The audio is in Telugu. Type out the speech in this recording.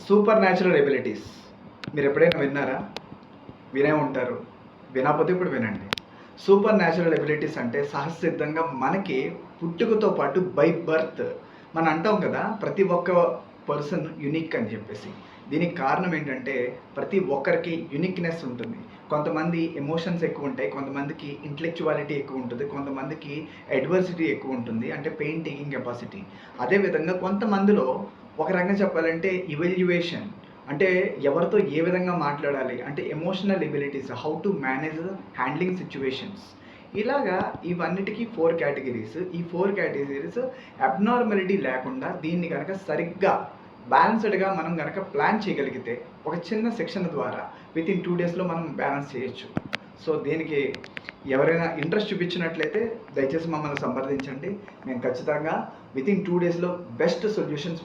సూపర్ న్యాచురల్ ఎబిలిటీస్ మీరు ఎప్పుడైనా విన్నారా? వినే ఉంటారు. వినకపోతే ఇప్పుడు వినండి. సూపర్ న్యాచురల్ ఎబిలిటీస్ అంటే సహజసిద్ధంగా మనకి పుట్టుకతో పాటు బై బర్త్ మనం అంటాం కదా, ప్రతి ఒక్క పర్సన్ యునిక్ అని చెప్పేసి. దీనికి కారణం ఏంటంటే ప్రతి ఒక్కరికి యునిక్నెస్ ఉంటుంది. కొంతమంది ఎమోషన్స్ ఎక్కువ ఉంటాయి, కొంతమందికి ఇంటలెక్చువాలిటీ ఎక్కువ ఉంటుంది, కొంతమందికి అడ్వర్సిటీ ఎక్కువ ఉంటుంది, అంటే పెయిన్ టేకింగ్ కెపాసిటీ. అదేవిధంగా కొంతమందిలో ఒక రకంగా చెప్పాలంటే ఇవాల్యుయేషన్, అంటే ఎవరితో ఏ విధంగా మాట్లాడాలి, అంటే emotional abilities, how to manage handling situations. ఇలాగా ఇవన్నిటికీ 4 కేటగిరీస్. ఈ 4 కేటగిరీస్ అబ్నార్మాలిటీ లేకుండా దీన్ని కనుక సరిగ్గా బ్యాలెన్స్డ్గా మనం కనుక ప్లాన్ చేయగలిగితే ఒక చిన్న సెక్షన్ ద్వారా వితిన్ 2 డేస్లో మనం బ్యాలెన్స్ చేయొచ్చు. సో దీనికి ఎవరైనా ఇంట్రెస్ట్ చూపించినట్లయితే దయచేసి మమ్మల్ని సంప్రదించండి. మేము ఖచ్చితంగా వితిన్ 2 డేస్లో బెస్ట్ సొల్యూషన్స్